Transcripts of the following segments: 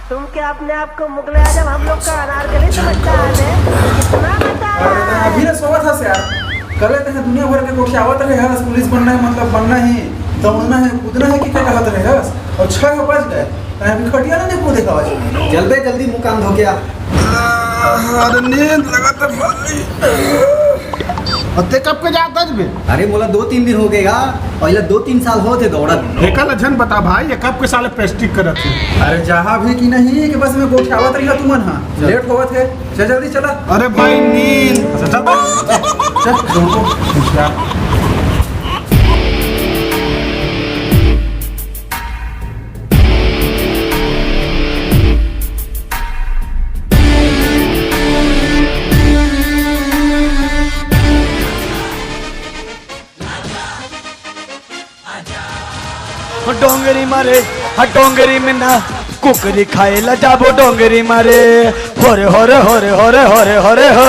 तुम क्या अपने आप को मुगल आजम हम लोग का अनारकली समझता है? कितना बता अभी ना सोवा था यार, कल ते दुनिया भर के कोई आवत रहे हस, पुलिस बनना है मतलब बनना ही, दौड़ना है, कूदना है कि क्या कहत रहे हस, और 6 बज गए अभी खटिया ना देखो देखा चल बे जल्दी मुंह कान धो के आ। अरे नींद लगत भाई। अते कब के जाता बे? अरे बोला 2-3 दिन हो गए यार, पहले 2-3 साल होते दौड़त। एका लक्षण बता भाई, ये कब के साले प्रेस्टिक करत है? अरे जहाँ भी की नहीं कि बस में कोई आवत रही तुमन हाँ लेट होवत है, चल जल्दी चला। अरे भाई नींद चल डोंगरी मारे डोंगरी में ना कुकरी खाए ला जाबो डोंगरी मारे होरे होरे होरे होरे होरे होरे हो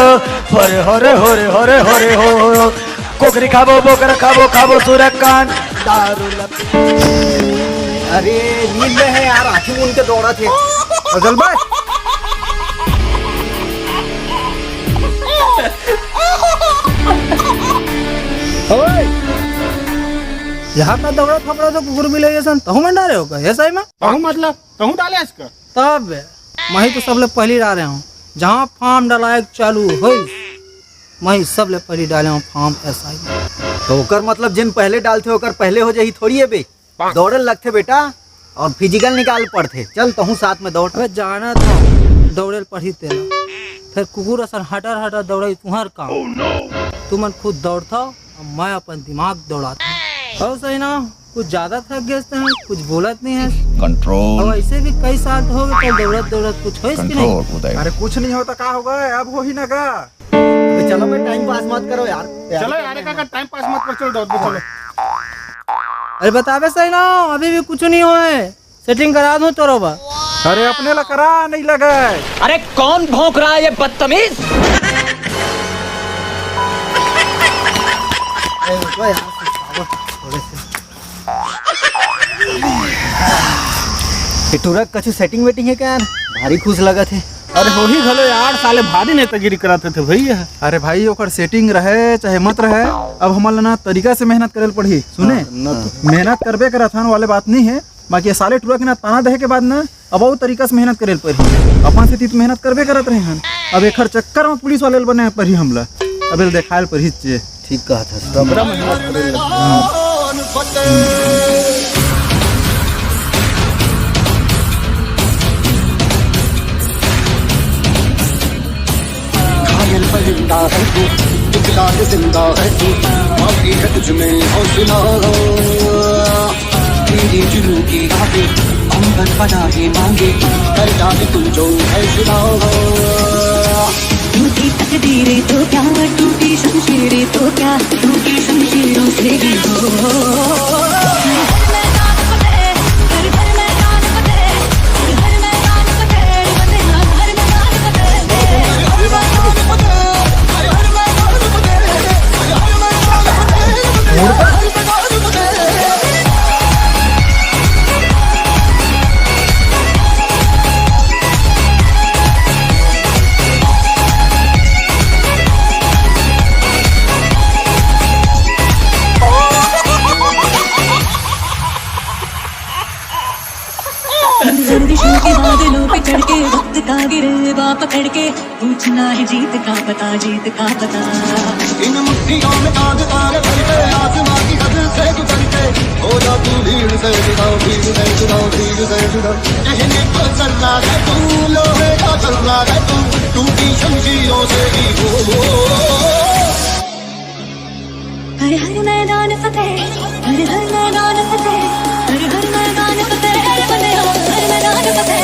होरे होरे होरे होरे होरे हो कुकरी खाबो बोकर खाबो खाबो सुरकान दारू अरे नींद में है यार, आँखें मूंद के दौड़ा थे। अजल भाई यहाँ का दौड़ा थपड़ा तो कुकुर भी ले सन तहु में डाले होगा ये सही में कहूँ मतलब कहूँ डाले इसका तब मैं तो सब ले पहली डाले हूँ, जहाँ फार्म डलाए चालू हो मैं सब ले पहली डाले हूँ फार्म ऐसा ही। तो ओकर मतलब जिन पहले डालते होकर पहले हो जाही थोड़ी है बे, दौड़ल लगते बेटा और फिजिकल निकाल पड़ते। चल तहु साथ में दौड़। अबे जाना था दौड़े पढ़ी तेरा, फिर कुकुर असन हटर हटर दौड़े तुम्हार काम तुमन खुद दौड़ता और मैं अपन दिमाग दौड़ाता। और सही ना कुछ ज्यादा थक गए हैं, कुछ बोलत नहीं है कंट्रोल। और ऐसे भी कई साल हो गए तो दौड़त दौड़त कुछ हो इसकी नहीं। अरे कुछ नहीं होता का होगा, अब हो ही ना का। चलो मैं टाइम पास मत करो यार। चलो यार का टाइम पास मत कर, चलो दौड़ दो चलो। अरे बतावे सही ना अभी भी कुछ नहीं हुआ है, सेटिंग करा दूं तो रोबा। अरे अपने ला करा नहीं लगा। अरे कौन भौंक रहा है ये बदतमीज? टूरक कछु सेटिंग वेटिंग है क्या यार? भारी खुश लगा थे। अरे हो ही घलो यार, साले भारी नेतागिरी कराते थे भैया। अरे भाई ओकर सेटिंग रहे चाहे मत रहे, अब हमारे ना तरीका से मेहनत करे पड़ी। सुने मेहनत करबे करा था वाले बात नहीं है, बाकी साले टूरा के ना ताना दहे के बाद ना अब वो तरीका से मेहनत करे पड़ी। अपन से तो मेहनत करबे करत रहे हैं, अब एक चक्कर में पुलिस वाले बने पड़ी हमला, अब देखायल पड़ी। ठीक कहा था, बड़ा मेहनत करे। परिंदा है तू, दिखला के जिंदा है तू, बाकी है तुझ में हौसला। तेरी जुनू की रातें अंबर बना के मांगे, कर डाले तू जो फैसला। टूटी तकदीरें तो क्या, टूटी शमशीरें तो क्या, टूटी शमशीरों से भी हो। गर्दिशों के बादलों पे चढ़ के वक्त का गिरवा पकड़ के पूछना है जीत का पता, जीत का पता। इन मुट्ठियों में ताज तारे भर के आसमां की हद से गुजर के हो जा तू भीड़ से जुदा, भीड़ से जुदा, भीड़ से जुदा। कहने को चल रहा है तू, लोहे का चल रहा है तू, टूटी शमशीरों से ही हो। हर हर मैदान फतेह, हर हर मैदान फतेह, हर हर मैदान फतेह, बने हो हर मैदान फतेह।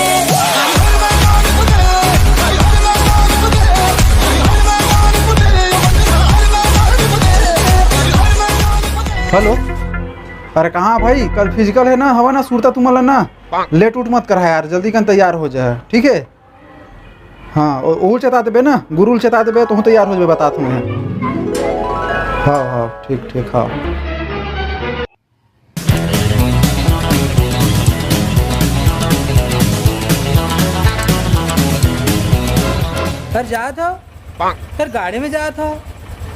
हेलो, अरे कहाँ भाई, कल फिजिकल है ना, हवा ना सूरता तुम्हारा ना, लेट उठ मत करा यार, जल्दी कन तैयार हो जाए ठीक है। हाँ ओल चता देबे ना, गुरुल चता देबे तो तैयार हो जाए, बता तुम्हें। हाँ हाँ ठीक ठीक। हाँ घर जात हो फिर गाड़ी में जात हो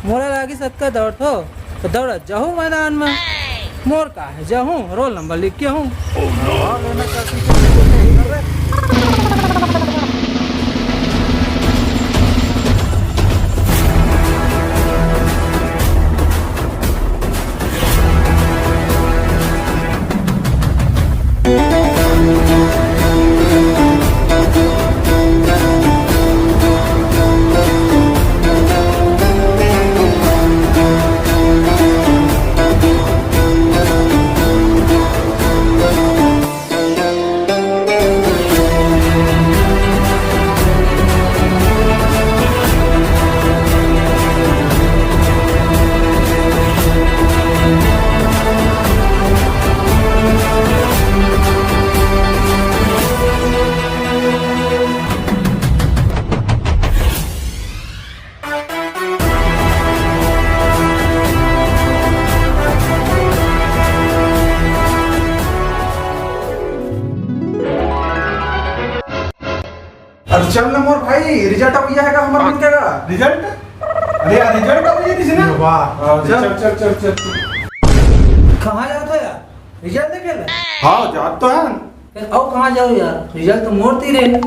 मोरा लागी सत्का दौड़ हो तो दौड़ जाऊँ मैदान में मोर का है जाऊँ रोल नंबर लिख के हूँ अब चल ना मोर भाई रिजल्ट अब यह है का हमारा मन केगा रिजल्ट अरे यार रिजल्ट अब ये दिसे ना वाह चल चल चल चल कहाँ जात हो यार रिजल्ट देखे ले हाँ जात तो है फिर आओ कहाँ जाओ यार रिजल्ट तो मोड़ती रहे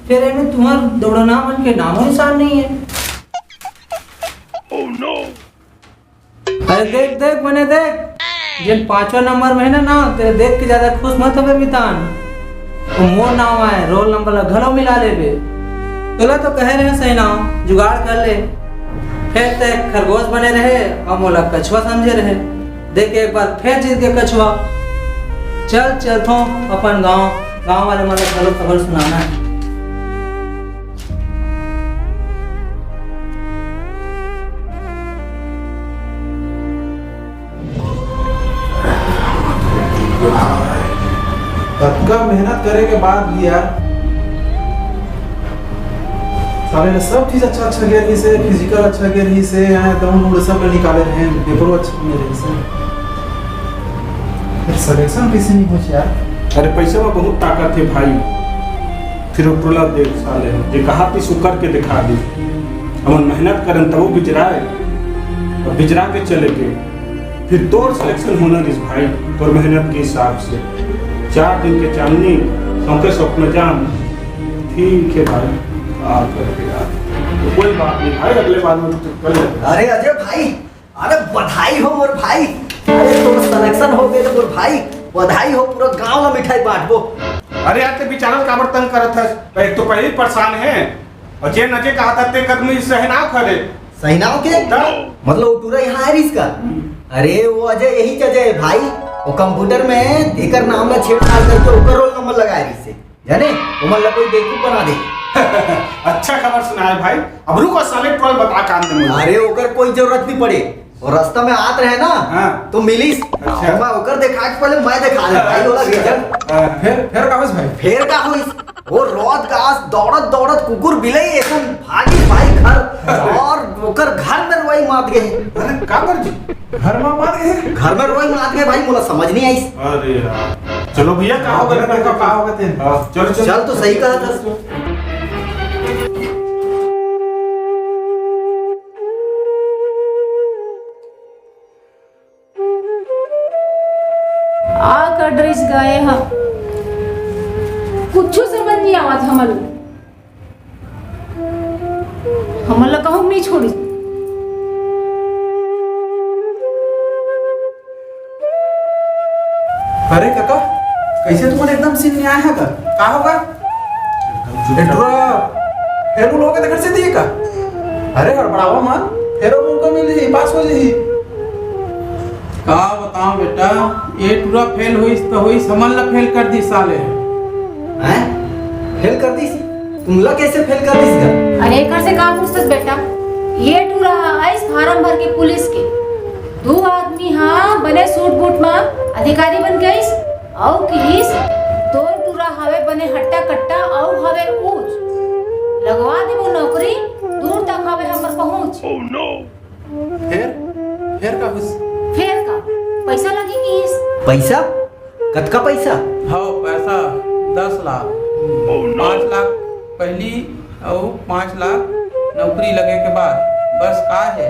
फिर इन्हें तुम्हार दौड़ना मन के नामो निशान नहीं है अरे देख देख मैंने देख जिन 5वां नंबर में है ना तेरे देख के ज्यादा खुश मत हो मितान तो मोर नाम आए रोल नंबर घलो मिला ले बे तोला तो कह रहे सही नाम जुगाड़ कर ले फिर ते खरगोश बने रहे और मोला कछुआ समझे रहे देख एक बार फिर जीत के कछुआ चल चल थो अपन गांव वाले मन घलो खबर सुनाना है तत्का मेहनत करे के बाद भी यार साले ने सब चीज अच्छा अच्छा गया रही से फिजिकल अच्छा गया रही से यहाँ दौड़ उड़ सब निकाले रहे पेपरों अच्छा नहीं रही से फिर सिलेक्शन कैसे नहीं हो यार अरे पैसे में बहुत ताकत है भाई फिर टोला देख साले ये कहा ती सुकर के दिखा दी हम मेहनत करन तब वो बिजराए और बिजरा के चले के फिर तोर सिलेक्शन होना इस भाई तोर मेहनत के हिसाब से 4 दिन के चांदनी सौके स्वप्न जान ठीक है भाई आ करके यार तो कोई बात नहीं भाई अगले बार में तो कर ले अरे अजय भाई अरे बधाई हो मोर भाई अरे तो सिलेक्शन हो गए मोर भाई बधाई हो पूरा गांव में मिठाई बांटबो अरे यार ते बिचारा का बर्तन करत है एक तो पहले ही परेशान है और जे नजे कहा था ते कदमी सहना करे सहीनाव के मतलब वो पूरा यहाँ है इसका अरे वो अजय यही अजय भाई वो कंप्यूटर में एकर नाम में छेड़छाड़ करके ऊपर रोल नंबर लगा रही से जाने वो मतलब कोई बेवकूफ बना दे अच्छा खबर सुनाए भाई अब रुको साले ट्रोल बता काम दे मुझे अरे ओकर कोई जरूरत नहीं पड़े और रास्ता में आत रहे ना हाँ। तो मिलीस अच्छा। मैं ओकर देखा के पहले मैं देखा दे भाई वाला रिजल्ट फिर का भाई फेर का होइस वो रोज गास दौड़त दौड़त कुकुर बिलई ऐसन भागी भाई घर और ओकर घर में रोई मात गए अरे का कर जी घर में मार गए घर में रोई मात गए भाई मोला समझ नहीं आई अरे यार चलो भैया का होगा का होगा तेन चलो चलो चल तो सही कहा था आकर ड्रेस गए हैं कुछ समझ नहीं आवत हमल कहूँ नहीं छोड़ी अरे काका कैसे तुमने एकदम सीन नहीं आया है का होगा फेरू लोग घर से दिए का अरे हड़बड़ावा मत फेरो मौका मिल जाई पास हो जाई का बताऊं बेटा ये पूरा फेल हुई तो हुई समझ ला फेल कर दी साले हैं फेल कर दी तुमला कैसे फेल कर दी अरे कर से काम पूछतस बेटा ये टूरा है फार्म भर के पुलिस के 2 आदमी हाँ बने सूट बूट में अधिकारी बन गईस और किस तो टूरा हवे बने हट्टा कट्टा और हवे ऊंच लगवा दे वो नौकरी दूर तक हवे हमर पहुंच फिर का बस फिर का पैसा लगी किस पैसा कतका पैसा हाँ पैसा 10 लाख 5 लाख पहली और 5 लाख नौकरी लगे के बाद बस का है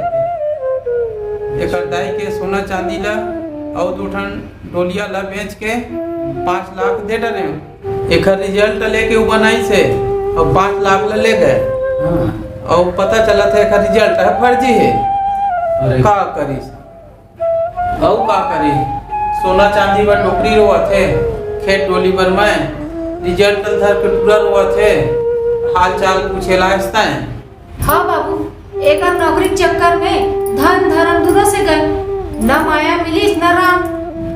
एक दाई के सोना चांदी ला और 2 ठन डोलिया ला बेच के 5 लाख दे डरे एक रिजल्ट लेके वो बनाई से और 5 लाख ला ले गए और पता चला था एक रिजल्ट है फर्जी है का करी और का करी सोना चांदी पर टोकरी रोआ थे खेत डोली पर मैं रिजल्ट धर के टूरा रोआ थे हाल चाल पूछे लायस्ता है। हाँ बाबू, एक नौकरी के चक्कर में धन धर्म दोनों से गए, न माया मिली न राम।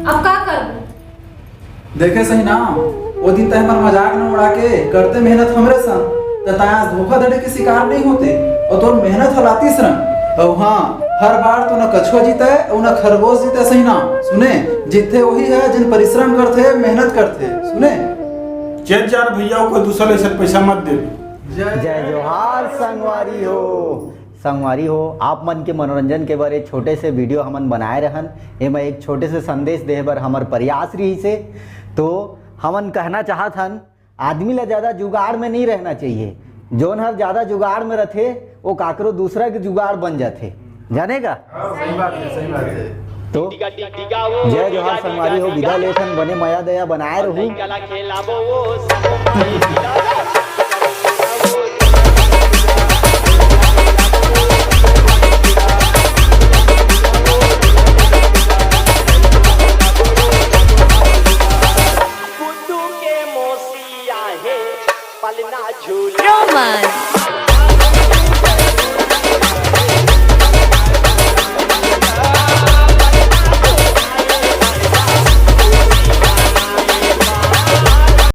अब का करूं? देखे सही ना वो दिन तय हमार मजाक न उड़ा के करते मेहनत हमरे संग तताया धोखाधड़ी के शिकार नहीं होते और तोर मेहनत हलाती संग। और हाँ, हर बार तो न कछुआ जीते और न खरगोश जीते सही ना सुने, जीते वही है जिन परिश्रम करते मेहनत करते सुने। चेत जार भैया को दूसरा ऐसा पैसा मत दे। जय जोहार संगवारी हो आप मन के मनोरंजन के बारे छोटे से वीडियो हमन बनाए रहन एमा एक छोटे से संदेश दे बर हमर प्रयास रही से। तो हमन कहना चाहत हन आदमी ला ज़्यादा जुगाड़ में नहीं रहना चाहिए, जोन हर ज़्यादा जुगाड़ में रथे वो काकरो दूसरा के जुगाड़ बन जाते जानेगा। सही बात है। तो जय जोहार संगवारी हो, विदा लेखन बने मया दया बनाए रहूं। रोमन